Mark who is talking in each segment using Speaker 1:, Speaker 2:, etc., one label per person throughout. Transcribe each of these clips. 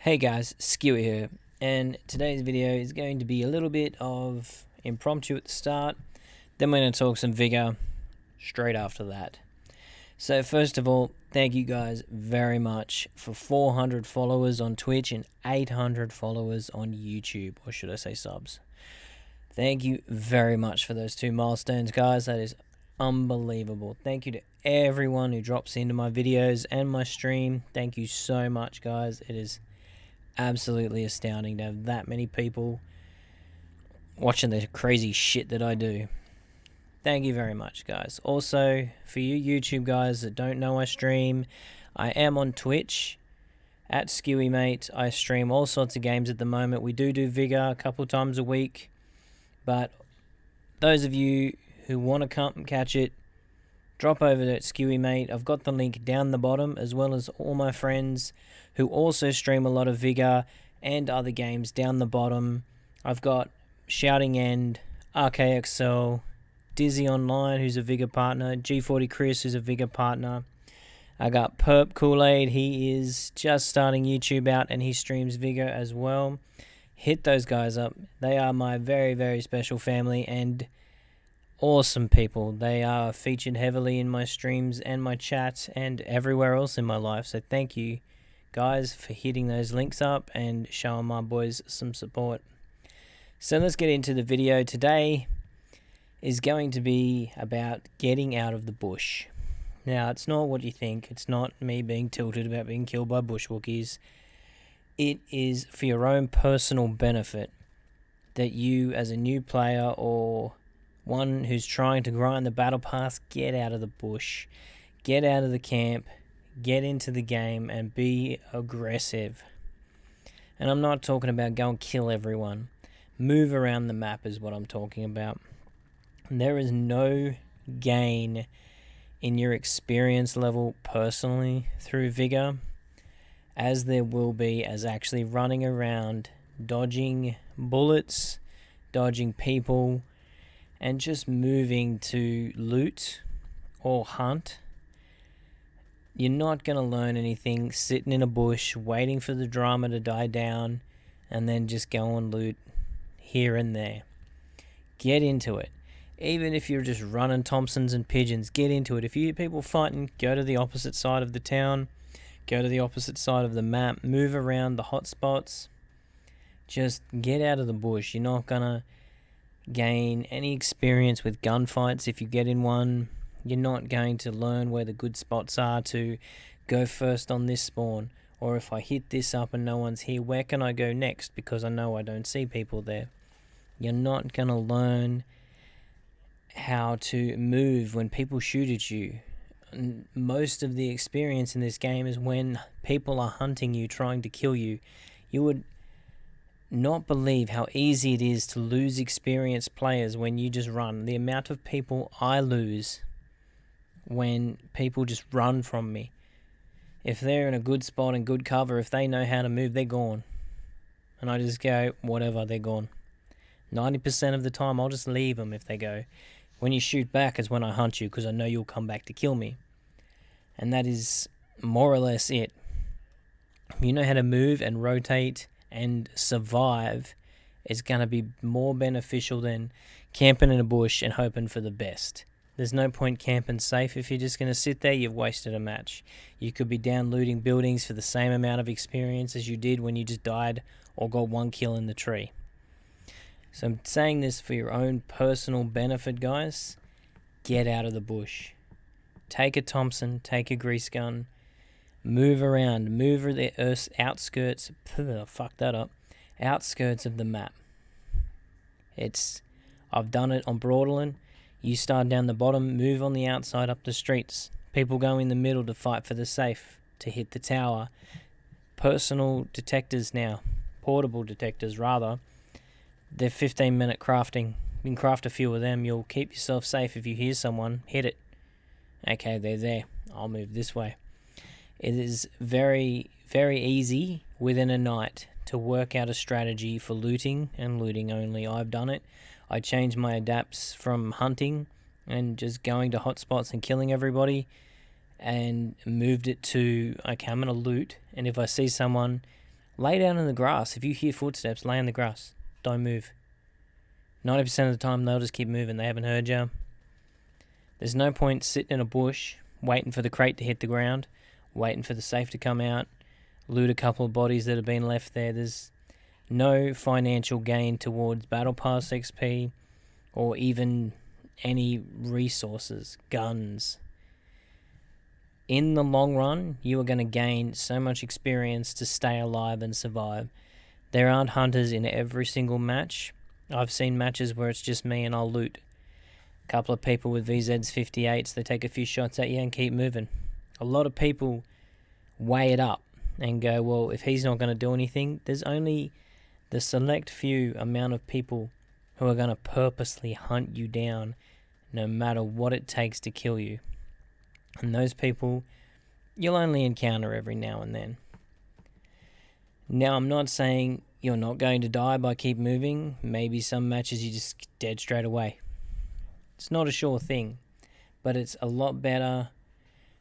Speaker 1: Hey guys, Skewer here, and today's video is going to be a little bit of impromptu at the start, then we're going to talk some Vigor straight after that. So first of all, thank you guys very much for 400 followers on Twitch and 800 followers on YouTube, or should I say subs. Thank you very much for those two milestones, guys. That is unbelievable. Thank you to everyone who drops into my videos and my stream. Thank you so much, guys. It is absolutely astounding to have that many people watching the crazy shit that I do. Thank you very much, guys. Also, for you YouTube guys that don't know I stream, I am on Twitch at SkewyMate. I stream all sorts of games at the moment. We do Vigor a couple times a week, but those of you who want to come and catch it, drop over to SkewyMate. I've got the link down the bottom, as well as all my friends who also stream a lot of Vigor and other games down the bottom. I've got ShoutingEnd, RkxCELL, DizzyOnline, who's a Vigor partner, G40 Chris, who's a Vigor partner. I got Perp Kool-Aid, he is just starting YouTube out and he streams Vigor as well. Hit those guys up. They are my very, very special family and awesome people. They are featured heavily in my streams and my chats and everywhere else in my life. So thank you guys for hitting those links up and showing my boys some support. So let's get into the video. Today is going to be about getting out of the bush. Now, it's not what you think. It's not me being tilted about being killed by bushwookies. It is for your own personal benefit that you, as a new player or one who's trying to grind the battle pass, get out of the bush, get out of the camp, get into the game and be aggressive. And I'm not talking about go and kill everyone. Move around the map is what I'm talking about. There is no gain in your experience level personally through Vigor as there will be as actually running around, dodging bullets, dodging people, and just moving to loot or hunt. You're not going to learn anything sitting in a bush, waiting for the drama to die down, and then just go and loot here and there. Get into it. Even if you're just running Thompsons and pigeons, get into it. If you hear people fighting, go to the opposite side of the town, go to the opposite side of the map, move around the hot spots. Just get out of the bush. You're not going to gain any experience with gunfights if you get in one. You're not going to learn where the good spots are to go first on this spawn. Or if I hit this up and no one's here, where can I go next? Because I know I don't see people there. You're not going to learn how to move when people shoot at you. And most of the experience in this game is when people are hunting you, trying to kill you. You would not believe how easy it is to lose experienced players when you just run. The amount of people I lose when people just run from me. If they're in a good spot and good cover, if they know how to move, they're gone. And I just go, whatever, they're gone. 90% of the time, I'll just leave them if they go. When you shoot back is when I hunt you because I know you'll come back to kill me. And that is more or less it. You know how to move and rotate and survive is going to be more beneficial than camping in a bush and hoping for the best. There's no point camping safe. If you're just going to sit there, you've wasted a match. You could be down looting buildings for the same amount of experience as you did when you just died or got one kill in the tree. So I'm saying this for your own personal benefit, guys. Get out of the bush. Take a Thompson, take a grease gun, move around, move the outskirts, fuck that up, outskirts of the map. I've done it on Broadland. You start down the bottom, move on the outside up the streets. People go in the middle to fight for the safe, to hit the tower. Personal detectors now, portable detectors rather. They're 15-minute crafting. You can craft a few of them. You'll keep yourself safe. If you hear someone, hit it. Okay, they're there. I'll move this way. It is very, very easy within a night to work out a strategy for looting and looting only. I've done it. I changed my adapts from hunting and just going to hotspots and killing everybody and moved it to, okay, I'm going to loot, and if I see someone, Lay down in the grass. If you hear footsteps, lay in the grass. Don't move. 90% of the time, they'll just keep moving. They haven't heard you. There's no point sitting in a bush, waiting for the crate to hit the ground, waiting for the safe to come out, loot a couple of bodies that have been left there. There's no financial gain towards Battle Pass XP or even any resources, guns. In the long run, you are going to gain so much experience to stay alive and survive. There aren't hunters in every single match. I've seen matches where it's just me and I'll loot. A couple of people with VZs 58s, they take a few shots at you and keep moving. A lot of people weigh it up and go, well, if he's not going to do anything, there's only the select few amount of people who are going to purposely hunt you down no matter what it takes to kill you. And those people, you'll only encounter every now and then. Now, I'm not saying you're not going to die by keep moving. Maybe some matches you just dead straight away. It's not a sure thing, but it's a lot better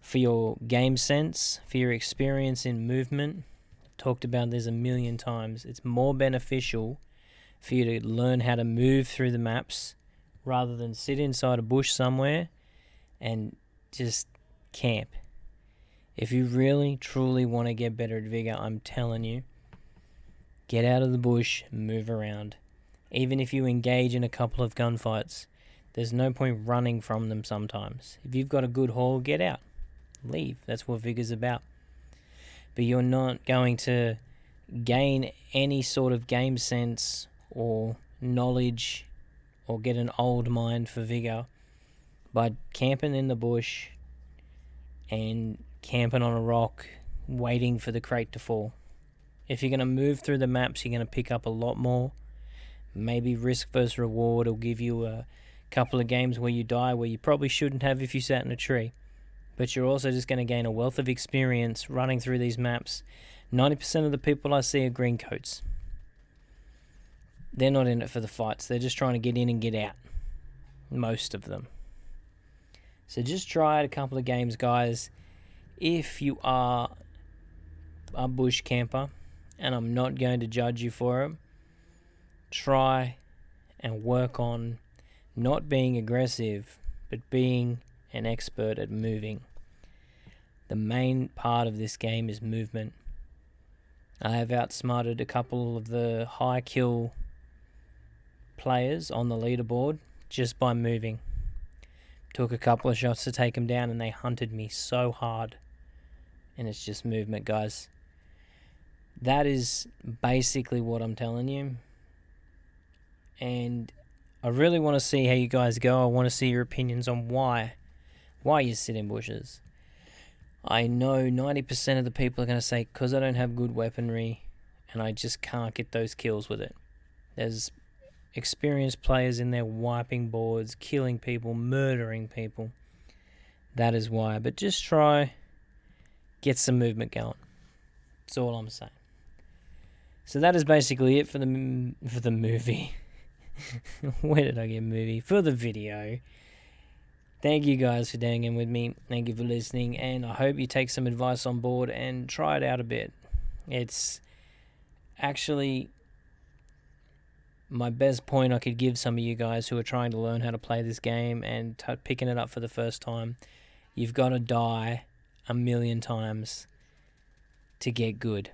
Speaker 1: for your game sense, for your experience in movement. I've talked about this a million times. It's more beneficial for you to learn how to move through the maps rather than sit inside a bush somewhere and just camp. If you really, truly want to get better at Vigor, I'm telling you, get out of the bush, move around. Even if you engage in a couple of gunfights, there's no point running from them sometimes. If you've got a good haul, get out. Leave. That's what Vigor's about. But you're not going to gain any sort of game sense or knowledge or get an old mind for Vigor by camping in the bush and camping on a rock, waiting for the crate to fall. If you're going to move through the maps, you're going to pick up a lot more. Maybe risk versus reward will give you a couple of games where you die where you probably shouldn't have if you sat in a tree. But you're also just going to gain a wealth of experience running through these maps. 90% of the people I see are green coats. They're not in it for the fights. They're just trying to get in and get out. Most of them. So just try it a couple of games, guys. If you are a bush camper, and I'm not going to judge you for it, try and work on not being aggressive, but being an expert at moving. The main part of this game is movement. I have outsmarted a couple of the high kill players on the leaderboard just by moving. Took a couple of shots to take them down and they hunted me so hard. And it's just movement, guys. That is basically what I'm telling you. And I really want to see how you guys go. I want to see your opinions on why you sit in bushes. I know 90% of the people are going to say, because I don't have good weaponry and I just can't get those kills with it. There's experienced players in there wiping boards, killing people, murdering people. That is why. But just try, get some movement going. That's all I'm saying. So that is basically it for the movie. Where did I get movie? For the video. Thank you guys for doing it with me. Thank you for listening. And I hope you take some advice on board and try it out a bit. It's actually my best point I could give some of you guys who are trying to learn how to play this game and picking it up for the first time. You've got to die 1,000,000 times to get good.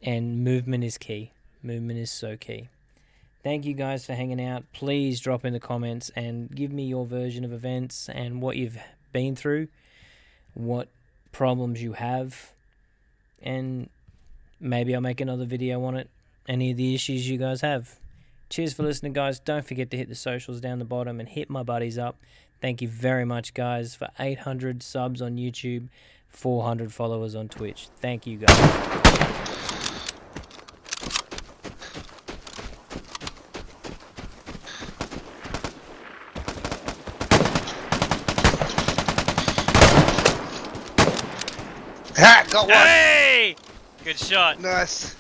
Speaker 1: And movement is key. Movement is so key. Thank you guys for hanging out. Please drop in the comments and give me your version of events and what you've been through, what problems you have, and maybe I'll make another video on it, any of the issues you guys have. Cheers for listening, guys. Don't forget to hit the socials down the bottom and hit my buddies up. Thank you very much, guys, for 800 subs on YouTube, 400 followers on Twitch. Thank you, guys.
Speaker 2: Ha! Got one!
Speaker 3: Hey! Good shot.
Speaker 2: Nice.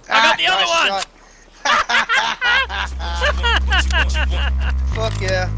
Speaker 3: I got the other one!
Speaker 2: Fuck yeah.